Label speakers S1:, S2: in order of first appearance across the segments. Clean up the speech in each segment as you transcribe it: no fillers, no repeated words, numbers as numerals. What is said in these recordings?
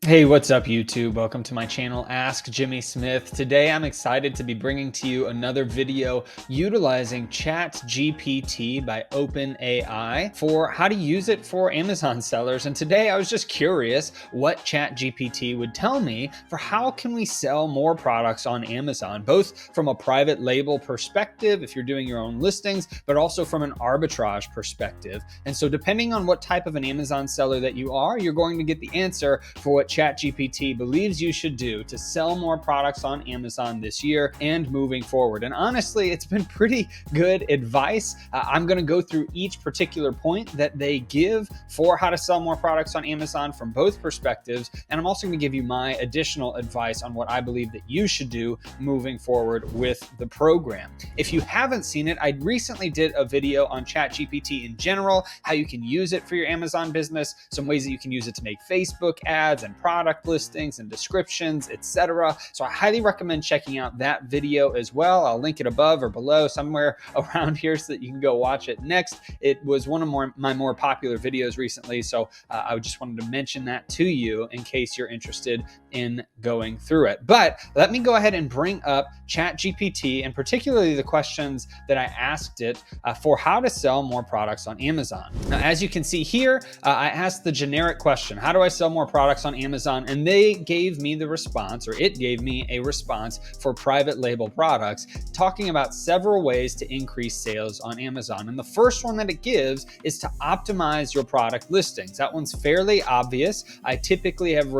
S1: Hey, what's up YouTube? Welcome to my channel, Ask Jimmy Smith. Today I'm excited to be bringing to you another video utilizing ChatGPT by OpenAI for how to use it for Amazon sellers. And today I was just curious what ChatGPT would tell me for how can we sell more products on Amazon, both from a private label perspective, if you're doing your own listings, but also from an arbitrage perspective. And so depending on what type of an Amazon seller that you are, you're going to get the answer for what ChatGPT believes you should do to sell more products on Amazon this year and moving forward. And honestly, it's been pretty good advice. I'm going to go through each particular point that they give for how to sell more products on Amazon from both perspectives. And I'm also going to give you my additional advice on what I believe that you should do moving forward with the program. If you haven't seen it, I recently did a video on ChatGPT in general, how you can use it for your Amazon business, some ways that you can use it to make Facebook ads and product listings and descriptions, etc. So I highly recommend checking out that video as well. I'll link it above or below somewhere around here so that you can go watch it next. It was one of my more popular videos recently, so I just wanted to mention that to you in case you're interested in going through it. But let me go ahead and bring up ChatGPT and particularly the questions that I asked it for how to sell more products on Amazon. Now, as you can see here, I asked the generic question, how do I sell more products on Amazon? And they gave me the response, or it gave me a response for private label products, talking about several ways to increase sales on Amazon. And the first one that it gives is to optimize your product listings. That one's fairly obvious. I typically have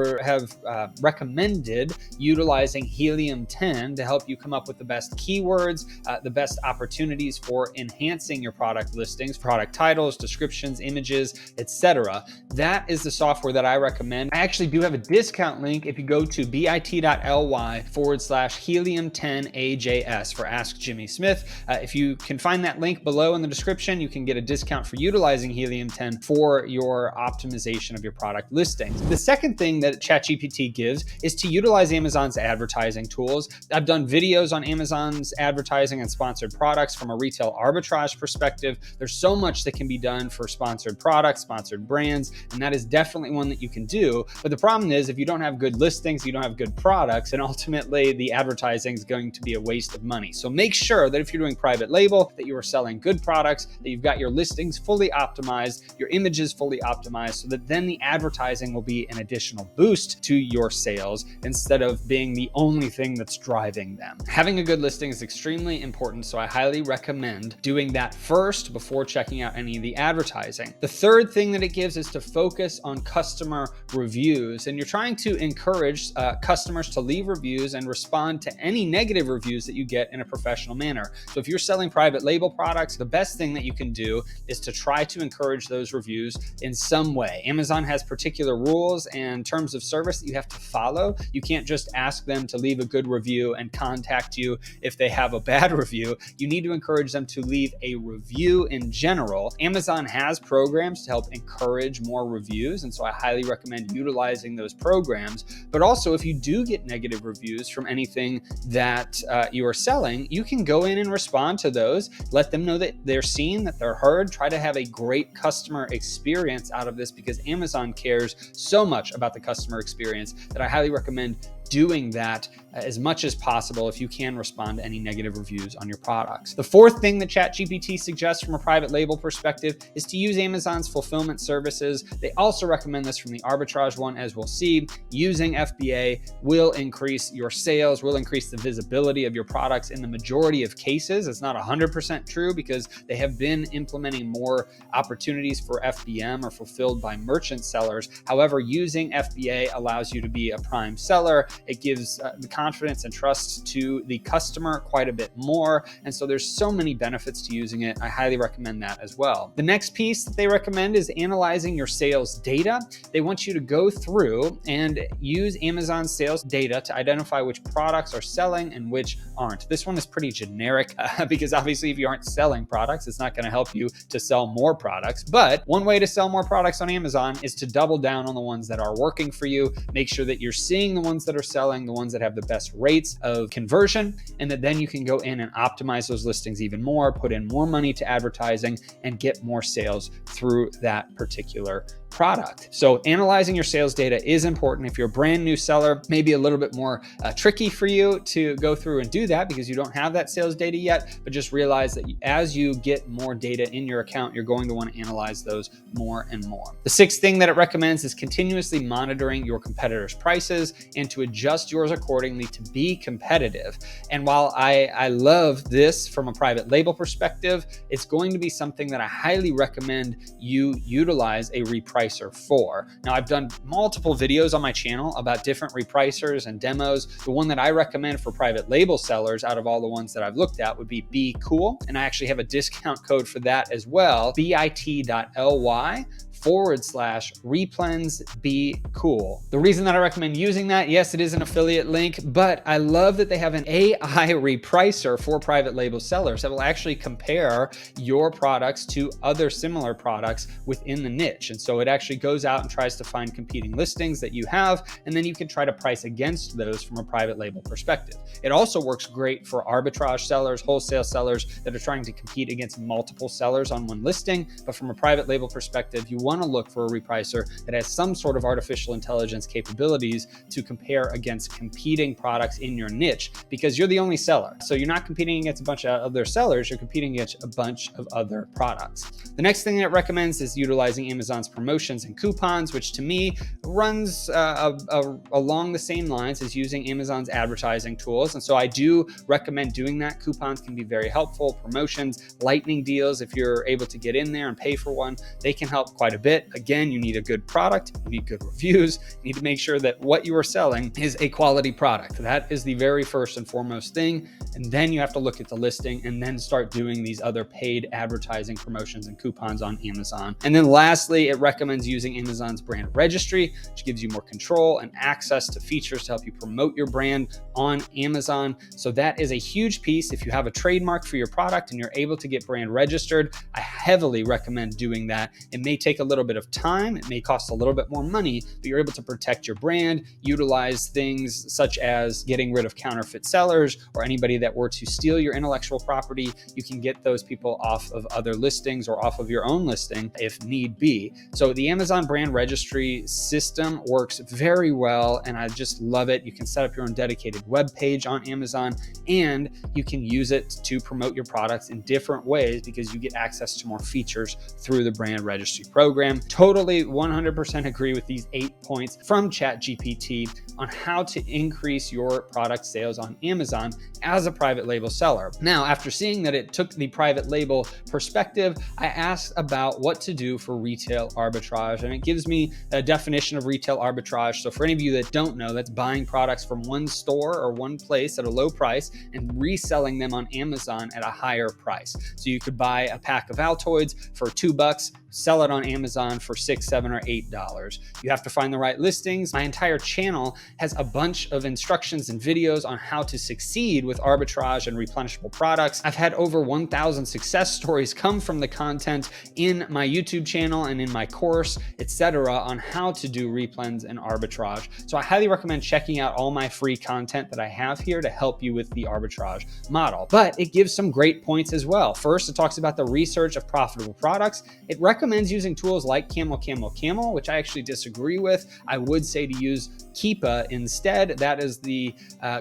S1: recommended utilizing Helium 10 to help you come up with the best keywords, the best opportunities for enhancing your product listings, product titles, descriptions, images, etc. That is the software that I recommend. I actually do have a discount link if you go to bit.ly/Helium10AJS for Ask Jimmy Smith. If you can find that link below in the description, you can get a discount for utilizing Helium 10 for your optimization of your product listings. The second thing that ChatGPT gives is to utilize Amazon's advertising tools. I've done videos on Amazon's advertising and sponsored products from a retail arbitrage perspective. There's so much that can be done for sponsored products, sponsored brands, and that is definitely one that you can do. But the problem is if you don't have good listings, you don't have good products, and ultimately the advertising is going to be a waste of money. So make sure that if you're doing private label, that you are selling good products, that you've got your listings fully optimized, your images fully optimized, so that then the advertising will be an additional boost to your sales instead of being the only thing that's driving them. Having a good listing is extremely important, so I highly recommend doing that first before checking out any of the advertising. The third thing that it gives is to focus on customer reviews, and you're trying to encourage customers to leave reviews and respond to any negative reviews that you get in a professional manner. So if you're selling private label products, the best thing that you can do is to try to encourage those reviews in some way. Amazon has particular rules and terms of service that you have to follow. You can't just ask them to leave a good review and contact you if they have a bad review. You need to encourage them to leave a review in general. Amazon has programs to help encourage more reviews, and so I highly recommend utilizing those programs. But also, if you do get negative reviews from anything that you are selling, you can go in and respond to those, let them know that they're seen, that they're heard, try to have a great customer experience out of this, because Amazon cares so much about the customer experience that I highly recommend doing that as much as possible if you can respond to any negative reviews on your products. The fourth thing that ChatGPT suggests from a private label perspective is to use Amazon's fulfillment services. They also recommend this from the arbitrage one, as we'll see. Using FBA will increase your sales, will increase the visibility of your products in the majority of cases. It's not 100% true because they have been implementing more opportunities for FBM or fulfilled by merchant sellers. However, using FBA allows you to be a prime seller. It gives the confidence and trust to the customer quite a bit more. And so there's so many benefits to using it. I highly recommend that as well. The next piece that they recommend is analyzing your sales data. They want you to go through and use Amazon sales data to identify which products are selling and which aren't. This one is pretty generic because obviously if you aren't selling products, it's not going to help you to sell more products. But one way to sell more products on Amazon is to double down on the ones that are working for you. Make sure that you're seeing the ones that are selling, the ones that have the best rates of conversion, and that then you can go in and optimize those listings even more, put in more money to advertising, and get more sales through that particular product. So analyzing your sales data is important. If you're a brand new seller, maybe a little bit more tricky for you to go through and do that because you don't have that sales data yet, but just realize that as you get more data in your account, you're going to want to analyze those more and more. The sixth thing that it recommends is continuously monitoring your competitors' prices and to adjust yours accordingly to be competitive. And while I love this from a private label perspective, it's going to be something that I highly recommend you utilize a repricer for. Now, I've done multiple videos on my channel about different repricers and demos. The one that I recommend for private label sellers out of all the ones that I've looked at would be BQool. And I actually have a discount code for that as well, bit.ly/replens BQool. The reason that I recommend using that, yes, it is an affiliate link, but I love that they have an AI repricer for private label sellers that will actually compare your products to other similar products within the niche. And so it actually goes out and tries to find competing listings that you have, and then you can try to price against those from a private label perspective. It also works great for arbitrage sellers, wholesale sellers that are trying to compete against multiple sellers on one listing. But from a private label perspective, you want to look for a repricer that has some sort of artificial intelligence capabilities to compare against competing products in your niche, because you're the only seller. So you're not competing against a bunch of other sellers, you're competing against a bunch of other products. The next thing that it recommends is utilizing Amazon's promotions and coupons, which to me runs along the same lines as using Amazon's advertising tools. And so I do recommend doing that. Coupons can be very helpful. Promotions, lightning deals, if you're able to get in there and pay for one, they can help quite a bit. Again, you need a good product, you need good reviews, you need to make sure that what you are selling is a quality product. That is the very first and foremost thing. And then you have to look at the listing and then start doing these other paid advertising promotions and coupons on Amazon. And then lastly, it recommends using Amazon's brand registry, which gives you more control and access to features to help you promote your brand on Amazon. So that is a huge piece. If you have a trademark for your product and you're able to get brand registered, I heavily recommend doing that. It may take a little bit of time, it may cost a little bit more money, but you're able to protect your brand, utilize things such as getting rid of counterfeit sellers or anybody that were to steal your intellectual property. You can get those people off of other listings or off of your own listing if need be. So the Amazon brand registry system works very well, and I just love it. You can set up your own dedicated web page on Amazon, and you can use it to promote your products in different ways because you get access to more features through the brand registry program. Totally 100% agree with these 8 points from ChatGPT on how to increase your product sales on Amazon as a private label seller. Now, after seeing that it took the private label perspective, I asked about what to do for retail arbitrage, and it gives me a definition of retail arbitrage. So for any of you that don't know, that's buying products from one store or one place at a low price and reselling them on Amazon at a higher price. So you could buy a pack of Altoids for $2, sell it on Amazon for $6, $7, or $8. You have to find the right listings. My entire channel has a bunch of instructions and videos on how to succeed with arbitrage and replenishable products. I've had over 1,000 success stories come from the content in my YouTube channel and in my course, etc., on how to do replens and arbitrage. So I highly recommend checking out all my free content that I have here to help you with the arbitrage model. But it gives some great points as well. First, it talks about the research of profitable products. It recommends using tools like Camel, which I actually disagree with. I would say to use Keepa instead. That is the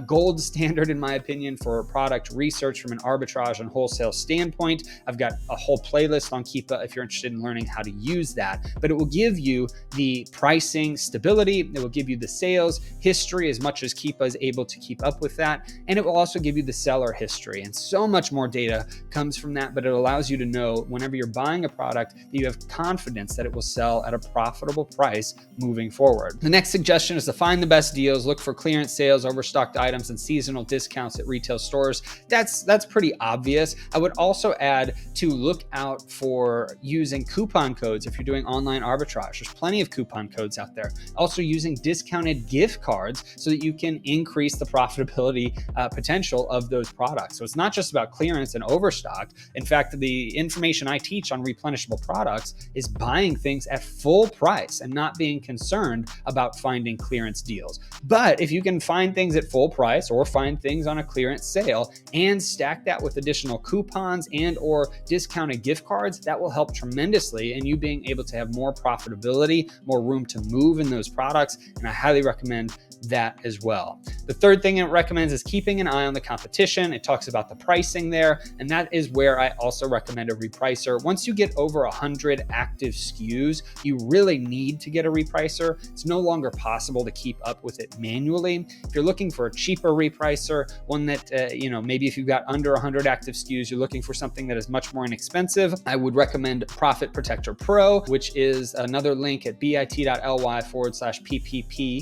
S1: gold standard, in my opinion, for product research from an arbitrage and wholesale standpoint. I've got a whole playlist on Keepa if you're interested in learning how to use that. But it will give you the pricing stability. It will give you the sales history as much as Keepa is able to keep up with that. And it will also give you the seller history. And so much more data comes from that, but it allows you to know whenever you're buying a product that you have confidence that it will sell at a profitable price moving forward. The next suggestion is to find the best deals, look for clearance sales, overstocked items, and seasonal discounts at retail stores. That's pretty obvious. I would also add to look out for using coupon codes if you're doing online arbitrage. There's plenty of coupon codes out there. Also using discounted gift cards so that you can increase the profitability potential of those products. So it's not just about clearance and overstock. In fact, the information I teach on replenishable products is buying buying things at full price and not being concerned about finding clearance deals. But if you can find things at full price or find things on a clearance sale and stack that with additional coupons and or discounted gift cards, that will help tremendously in you being able to have more profitability, more room to move in those products. And I highly recommend that as well. The third thing it recommends is keeping an eye on the competition. It talks about the pricing there, and that is where I also recommend a Repricer. Once you get over 100 active SKUs, you really need to get a Repricer. It's no longer possible to keep up with it manually. If you're looking for a cheaper Repricer, one that, maybe if you've got under 100 active SKUs, you're looking for something that is much more inexpensive, I would recommend Profit Protector Pro, which is another link at bit.ly/PPP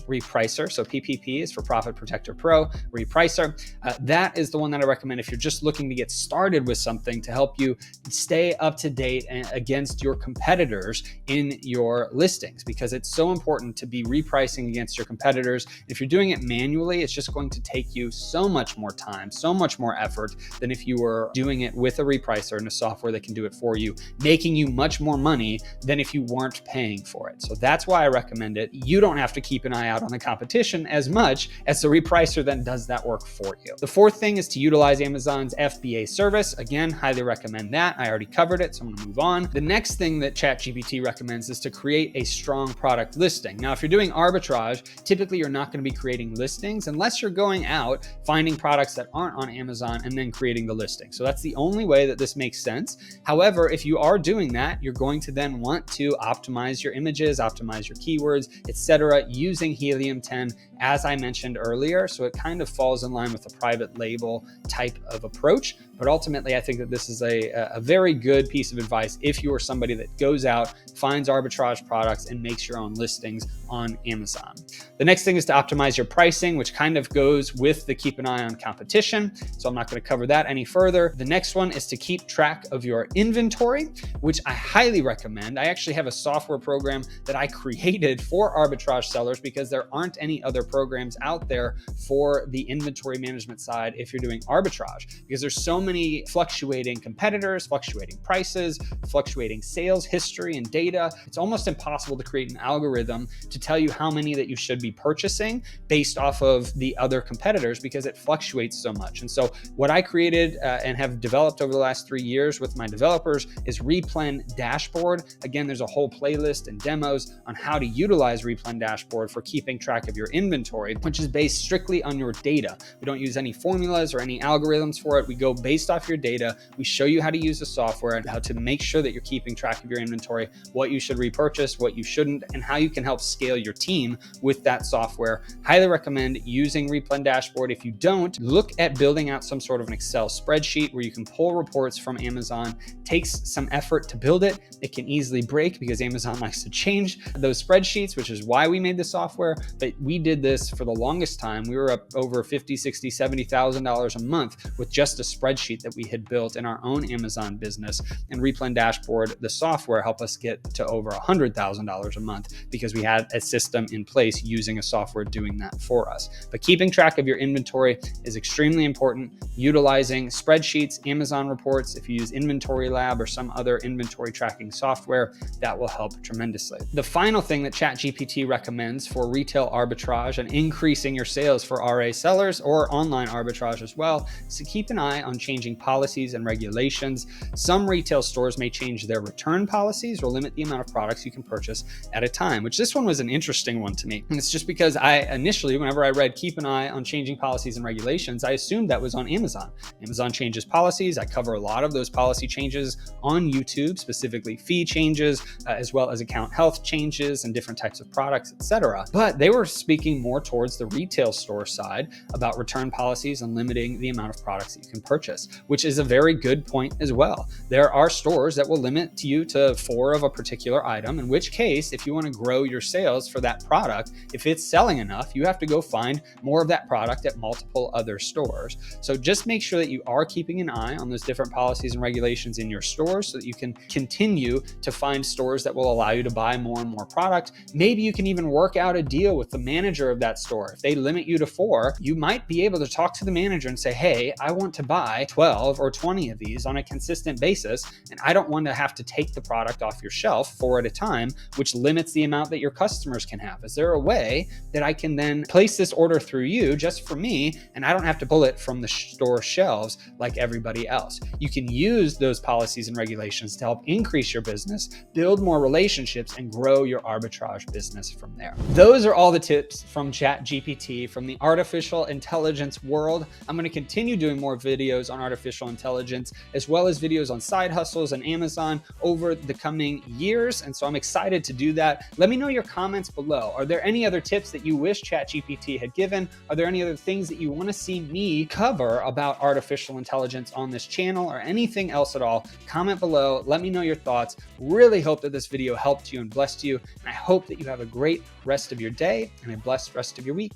S1: Repricer. So PPP is for Profit Protector Pro, Repricer. That is the one that I recommend if you're just looking to get started with something to help you stay up to date against your competitors in your listings, because it's so important to be repricing against your competitors. If you're doing it manually, it's just going to take you so much more time, so much more effort than if you were doing it with a Repricer and a software that can do it for you, making you much more money than if you weren't paying for it. So that's why I recommend it. You don't have to keep an eye out on the competition as much as the Repricer then does that work for you. The fourth thing is to utilize Amazon's FBA service. Again, highly recommend that. I already covered it, so I'm gonna move on. The next thing that ChatGPT recommends is to create a strong product listing. Now, if you're doing arbitrage, typically you're not gonna be creating listings unless you're going out, finding products that aren't on Amazon and then creating the listing. So that's the only way that this makes sense. However, if you are doing that, you're going to then want to optimize your images, optimize your keywords, etc., using Helium 10, as I mentioned earlier. So it kind of falls in line with a private label type of approach. But ultimately, I think that this is a very good piece of advice if you are somebody that goes out, finds arbitrage products, and makes your own listings on Amazon. The next thing is to optimize your pricing, which kind of goes with the keep an eye on competition. So I'm not going to cover that any further. The next one is to keep track of your inventory, which I highly recommend. I actually have a software program that I created for arbitrage sellers because there aren't any other programs out there for the inventory management side if you're doing arbitrage, because there's so many fluctuating competitors, fluctuating prices, fluctuating sales history and data. It's almost impossible to create an algorithm to tell you how many that you should be purchasing based off of the other competitors, because it fluctuates so much. And so what I created and have developed over the last 3 years with my developers is Replen Dashboard. Again, there's a whole playlist and demos on how to utilize Replen Dashboard for keeping track of your inventory, which is based strictly on your data. We don't use any formulas or any algorithms for it. We go based off your data. We show you how to use the software and how to make sure that you're keeping track of your inventory, what you should repurchase, what you shouldn't, and how you can help scale your team with that software. Highly recommend using Replen Dashboard. If you don't, look at building out some sort of an Excel spreadsheet where you can pull reports from Amazon. It takes some effort to build it. It can easily break because Amazon likes to change those spreadsheets, which is why we made the software. But we did this for the longest time. We were up over $50,000, $60,000, $70,000 a month with just a spreadsheet that we had built in our own Amazon business. And Replen Dashboard, the software, helped us get to over $100,000 a month because we had a system in place using a software doing that for us. But keeping track of your inventory is extremely important. Utilizing spreadsheets, Amazon reports, if you use Inventory Lab or some other inventory tracking software, that will help tremendously. The final thing that ChatGPT recommends for retail arbitrage and increasing your sales for RA sellers or online arbitrage as well is to keep an eye on changing policies and regulations. Some retail stores may change their return policies or limit the amount of products you can purchase at a time, which this one was an interesting one to me. And it's just because I initially, whenever I read keep an eye on changing policies and regulations, I assumed that was on Amazon. Amazon changes policies. I cover a lot of those policy changes on YouTube, specifically fee changes, as well as account health changes and different types of products, etc. But they were speaking more towards the retail store side about return policies and limiting the amount of products that you can purchase, which is a very good point as well. There are stores that will limit you to 4 of a particular item, in which case, if you want to grow your sales for that product, if it's selling enough, you have to go find more of that product at multiple other stores. So just make sure that you are keeping an eye on those different policies and regulations in your stores so that you can continue to find stores that will allow you to buy more and more product. Maybe you can even work out a deal with the manager of that store. If they limit you to 4, you might be able to talk to the manager and say, hey, I want to buy 12 or 20 of these on a consistent basis, and I don't want to have to take the product off your shelf 4 at a time, which limits the amount that your customers can have. Is there a way that I can then place this order through you just for me, and I don't have to pull it from the store shelves like everybody else? You can use those policies and regulations to help increase your business, build more relationships, and grow your arbitrage business from there. Those are all the tips from ChatGPT, from the artificial intelligence world. I'm going to continue doing more videos on artificial intelligence, as well as videos on side hustles and Amazon over the coming years. And so I'm excited to do that. Let me know your comments below. Are there any other tips that you wish ChatGPT had given? Are there any other things that you want to see me cover about artificial intelligence on this channel, or anything else at all? Comment below. Let me know your thoughts. Really hope that this video helped you and blessed you. And I hope that you have a great rest of your day and a blessed rest of your week.